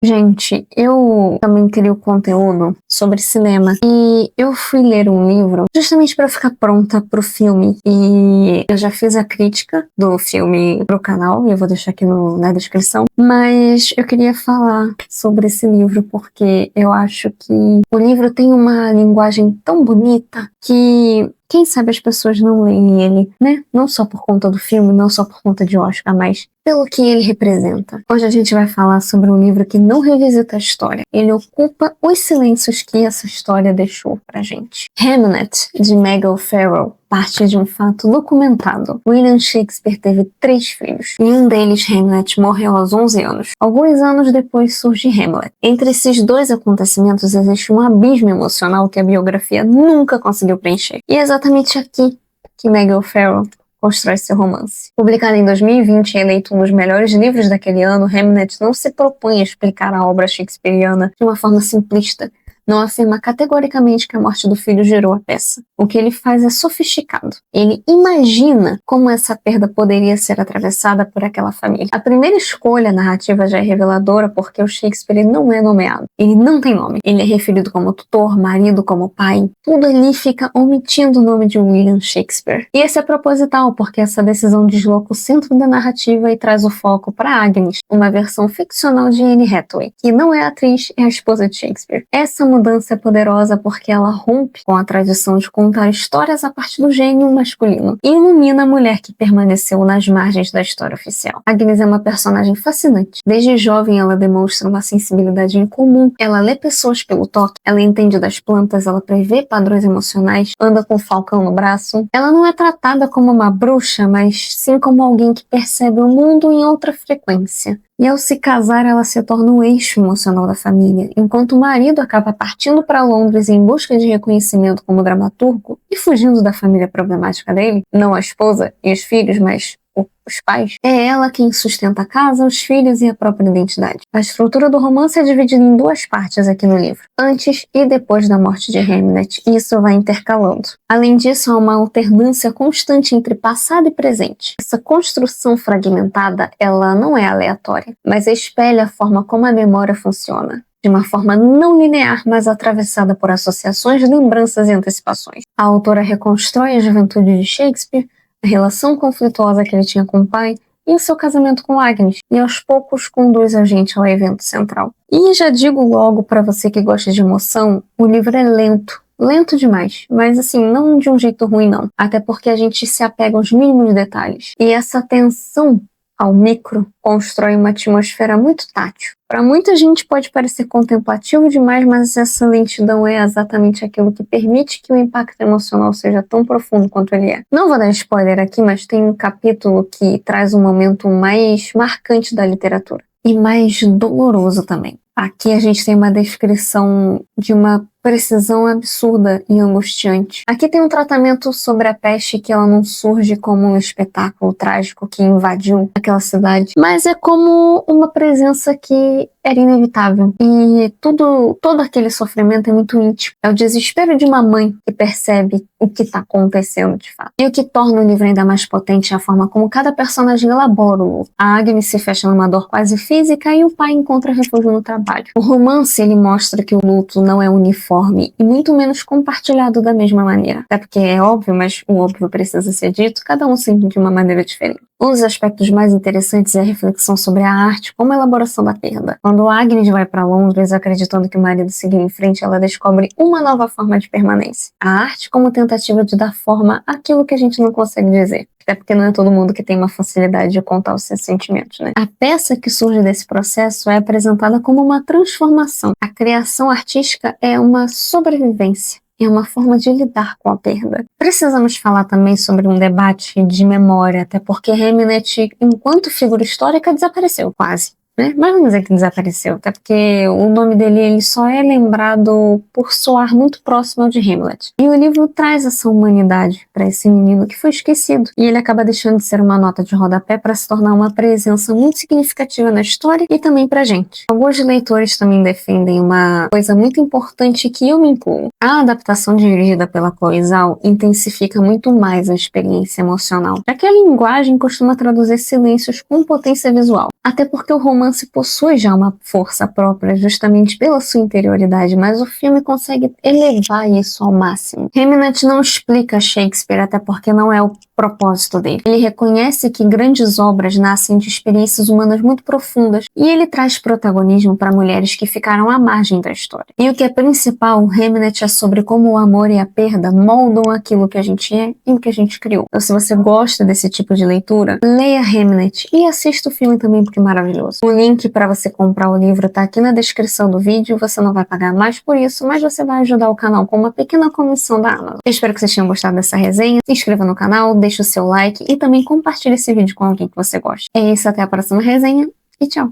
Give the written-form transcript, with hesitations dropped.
Gente, eu também crio conteúdo sobre cinema e eu fui ler um livro justamente para ficar pronta pro filme. E eu já fiz a crítica do filme pro canal e eu vou deixar aqui na descrição. Mas eu queria falar sobre esse livro porque eu acho que o livro tem uma linguagem tão bonita que quem sabe as pessoas não leem ele, né? Não só por conta do filme, não só por conta de Oscar, mas pelo que ele representa. Hoje a gente vai falar sobre um livro que não revisita a história. Ele ocupa os silêncios que essa história deixou pra gente. Hamlet, de Miguel Ferrell, parte de um fato documentado. William Shakespeare teve 3 filhos, e um deles, Hamlet, morreu aos 11 anos. Alguns anos depois surge Hamlet. Entre esses 2 acontecimentos existe um abismo emocional que a biografia nunca conseguiu preencher. E é exatamente aqui que Miguel Ferrell constrói seu romance. Publicado em 2020 e eleito um dos melhores livros daquele ano, Hamlet não se propõe a explicar a obra shakespeariana de uma forma simplista. Não afirma categoricamente que a morte do filho gerou a peça. O que ele faz é sofisticado. Ele imagina como essa perda poderia ser atravessada por aquela família. A primeira escolha narrativa já é reveladora porque o Shakespeare não é nomeado. Ele não tem nome. Ele é referido como tutor, marido, como pai. Tudo ali fica omitindo o nome de William Shakespeare. E esse é proposital porque essa decisão desloca o centro da narrativa e traz o foco para Agnes, uma versão ficcional de Anne Hathaway, que não é a atriz, é a esposa de Shakespeare. Essa mudança é poderosa porque ela rompe com a tradição de contar histórias a partir do gênio masculino e ilumina a mulher que permaneceu nas margens da história oficial. Agnes é uma personagem fascinante. Desde jovem ela demonstra uma sensibilidade incomum, ela lê pessoas pelo toque, ela entende das plantas, ela prevê padrões emocionais, anda com um falcão no braço. Ela não é tratada como uma bruxa, mas sim como alguém que percebe o mundo em outra frequência. E ao se casar, ela se torna o eixo emocional da família, enquanto o marido acaba partindo para Londres em busca de reconhecimento como dramaturgo e fugindo da família problemática dele, não a esposa e os filhos, mas os pais. É ela quem sustenta a casa, os filhos e a própria identidade. A estrutura do romance é dividida em 2 partes aqui no livro, antes e depois da morte de Hamlet, e isso vai intercalando. Além disso, há uma alternância constante entre passado e presente. Essa construção fragmentada, ela não é aleatória, mas espelha a forma como a memória funciona. De uma forma não linear, mas atravessada por associações, lembranças e antecipações. A autora reconstrói a juventude de Shakespeare, a relação conflituosa que ele tinha com o pai e o seu casamento com Agnes, e aos poucos conduz a gente ao evento central. E já digo logo para você que gosta de emoção, o livro é lento. Lento demais, mas assim, não de um jeito ruim não, até porque a gente se apega aos mínimos detalhes. E essa atenção ao micro constrói uma atmosfera muito tátil. Para muita gente pode parecer contemplativo demais, mas essa lentidão é exatamente aquilo que permite que o impacto emocional seja tão profundo quanto ele é. Não vou dar spoiler aqui, mas tem um capítulo que traz um momento mais marcante da literatura e mais doloroso também. Aqui a gente tem uma descrição de uma precisão absurda e angustiante. Aqui tem um tratamento sobre a peste que ela não surge como um espetáculo trágico que invadiu aquela cidade, mas é como uma presença que era inevitável. E todo aquele sofrimento é muito íntimo. É o desespero de uma mãe que percebe o que está acontecendo de fato. E o que torna o livro ainda mais potente é a forma como cada personagem elabora o luto. A Agnes se fecha numa dor quase física e o pai encontra refúgio no trabalho. O romance, ele mostra que o luto não é uniforme e muito menos compartilhado da mesma maneira. Até porque é óbvio, mas o óbvio precisa ser dito, cada um sente de uma maneira diferente. Um dos aspectos mais interessantes é a reflexão sobre a arte como a elaboração da perda. Quando Agnes vai para Londres acreditando que o marido seguiu em frente, ela descobre uma nova forma de permanência. A arte como tentativa de dar forma àquilo que a gente não consegue dizer. Até porque não é todo mundo que tem uma facilidade de contar os seus sentimentos, né? A peça que surge desse processo é apresentada como uma transformação. A criação artística é uma sobrevivência. É uma forma de lidar com a perda. Precisamos falar também sobre um debate de memória, até porque Hamlet, enquanto figura histórica, desapareceu quase. Mas vamos dizer que desapareceu, até porque o nome dele ele só é lembrado por soar muito próximo ao de Hamlet. E o livro traz essa humanidade para esse menino que foi esquecido. E ele acaba deixando de ser uma nota de rodapé para se tornar uma presença muito significativa na história e também pra gente. Alguns leitores também defendem uma coisa muito importante que eu me incluo. A adaptação dirigida pela Chloe Zhao intensifica muito mais a experiência emocional, já que a linguagem costuma traduzir silêncios com potência visual. Até porque o romance romance possui já uma força própria justamente pela sua interioridade, mas o filme consegue elevar isso ao máximo. Hamlet não explica Shakespeare, até porque não é o propósito dele. Ele reconhece que grandes obras nascem de experiências humanas muito profundas e ele traz protagonismo para mulheres que ficaram à margem da história. E o que é principal, Hamlet é sobre como o amor e a perda moldam aquilo que a gente é e o que a gente criou. Então, se você gosta desse tipo de leitura, leia Hamlet e assista o filme também, porque é maravilhoso. O link para você comprar o livro tá aqui na descrição do vídeo. Você não vai pagar mais por isso, mas você vai ajudar o canal com uma pequena comissão da Amazon. Eu espero que vocês tenham gostado dessa resenha. Se inscreva no canal, deixe o seu like e também compartilhe esse vídeo com alguém que você gosta. É isso, até a próxima resenha e tchau!